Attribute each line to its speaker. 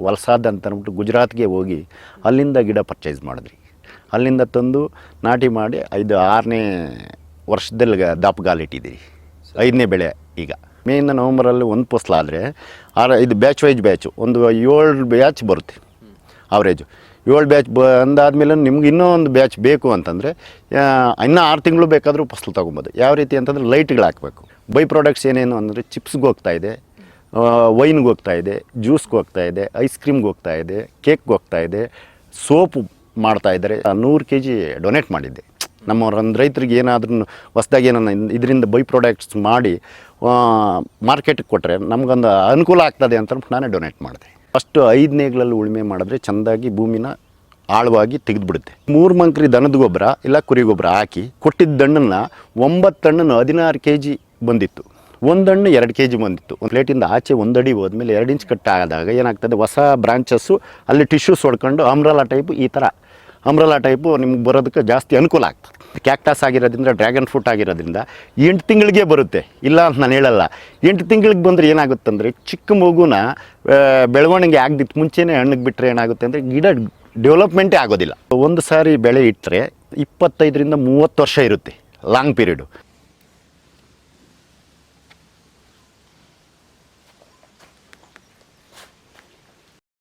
Speaker 1: ವಲಸಾದ್ ಅಂತ ಅಂದ್ಬಿಟ್ಟು ಗುಜರಾತ್ಗೆ ಹೋಗಿ ಅಲ್ಲಿಂದ ಗಿಡ ಪರ್ಚೇಸ್ ಮಾಡಿದ್ರಿ. ಅಲ್ಲಿಂದ ತಂದು ನಾಟಿ ಮಾಡಿ 5-6ನೇ ವರ್ಷದಲ್ಲಿ ದಾಪುಗಾಲಿಟ್ಟಿದ್ದೀರಿ. 5ನೇ ಬೆಳೆ ಈಗ ಮೇಯಿಂದ ನವಂಬರಲ್ಲಿ ಒಂದು ಫಸಲಾದರೆ ಇದು ಬ್ಯಾಚ್ ವೈಸ್ ಬ್ಯಾಚು ಒಂದು 7 ಬ್ಯಾಚ್ ಬರುತ್ತೆ ಅವರೇಜು. 7 ಬ್ಯಾಚ್ ಅಂದಾದ್ಮೇಲೆ ನಿಮ್ಗೆ ಇನ್ನೂ ಒಂದು ಬ್ಯಾಚ್ ಬೇಕು ಅಂತಂದರೆ ಇನ್ನೂ 6 ತಿಂಗಳು ಬೇಕಾದರೂ ಫಸಲು ತೊಗೊಬೋದು. ಯಾವ ರೀತಿ ಅಂತಂದರೆ ಲೈಟ್ಗಳು ಹಾಕಬೇಕು. ಬೈ ಪ್ರಾಡಕ್ಟ್ಸ್ ಏನೇನು ಅಂದರೆ ಚಿಪ್ಸ್ಗೆ ಹೋಗ್ತಾಯಿದೆ, ವೈನ್ಗೆ ಹೋಗ್ತಾಯಿದೆ, ಜ್ಯೂಸ್ಗೆ ಹೋಗ್ತಾಯಿದೆ, ಐಸ್ ಕ್ರೀಮ್ಗೆ ಹೋಗ್ತಾಯಿದೆ, ಕೇಕ್ಗೆ ಹೋಗ್ತಾಯಿದೆ, ಸೋಪು ಮಾಡ್ತಾಯಿದ್ದಾರೆ. 100 kg ಡೊನೇಟ್ ಮಾಡಿದ್ದೆ. ನಮ್ಮ ರೈತರಿಗೆ ಏನಾದ್ರೂ ಹೊಸ್ದಾಗಿ ಏನನ್ನ ಇದರಿಂದ ಬೈ ಪ್ರಾಡಕ್ಟ್ಸ್ ಮಾಡಿ ಮಾರ್ಕೆಟಿಗೆ ಕೊಟ್ಟರೆ ನಮಗೊಂದು ಅನುಕೂಲ ಆಗ್ತದೆ ಅಂತ ನಾನೇ ಡೊನೇಟ್ ಮಾಡಿದೆ. ಫಸ್ಟು 5 ನೇಗ್ಲಲ್ಲಿ ಉಳುಮೆ ಮಾಡಿದ್ರೆ ಚೆಂದಾಗಿ ಭೂಮಿನ ಆಳವಾಗಿ ತೆಗೆದುಬಿಡುತ್ತೆ. 3 ಮಂಕ್ರಿ ದನದ ಗೊಬ್ಬರ ಇಲ್ಲ ಕುರಿ ಗೊಬ್ಬರ ಹಾಕಿ ಕೊಟ್ಟಿದ್ದ ಹಣ್ಣನ್ನು 9 ಹಣ್ಣನ್ನು 16 kg ಬಂದಿತ್ತು. 1 ಹಣ್ಣು 2 kg ಬಂದಿತ್ತು. ಒಂದು ಪ್ಲೇಟಿಂದ ಆಚೆ 1 ಅಡಿ ಹೋದ್ಮೇಲೆ 2 ಇಂಚ್ ಕಟ್ ಆದಾಗ ಏನಾಗ್ತದೆ, ಹೊಸ ಬ್ರಾಂಚಸ್ಸು ಅಲ್ಲಿ ಟಿಶ್ಯೂಸ್ ಹೊಡ್ಕೊಂಡು ಅಂಬ್ರಲಾ ಟೈಪು ಈ ಥರ ಅಂಬ್ರಲಾ ಟೈಪು ನಿಮ್ಗೆ ಬರೋದಕ್ಕೆ ಜಾಸ್ತಿ ಅನುಕೂಲ ಆಗ್ತದೆ. ಕ್ಯಾಕ್ಟಸ್ ಆಗಿರೋದ್ರಿಂದ, ಡ್ರ್ಯಾಗನ್ ಫ್ರೂಟ್ ಆಗಿರೋದ್ರಿಂದ 8 ತಿಂಗಳಿಗೆ ಬರುತ್ತೆ, ಇಲ್ಲ ಅಂತ ನಾನು ಹೇಳಲ್ಲ. 8 ತಿಂಗಳಿಗೆ ಬಂದರೆ ಏನಾಗುತ್ತಂದರೆ ಚಿಕ್ಕ ಮಗುನ ಬೆಳವಣಿಗೆ ಆಗದಿತ್ತು ಮುಂಚೆನೇ ಹಣ್ಣಿಗೆ ಬಿಟ್ಟರೆ ಏನಾಗುತ್ತೆ ಅಂದರೆ ಗಿಡ ಡೆವಲಪ್ಮೆಂಟೇ ಆಗೋದಿಲ್ಲ. ಒಂದು ಸಾರಿ ಬೆಳೆ ಇಟ್ಟರೆ 25ರಿಂದ 30 ವರ್ಷ ಇರುತ್ತೆ, ಲಾಂಗ್ ಪೀರಿಯಡು.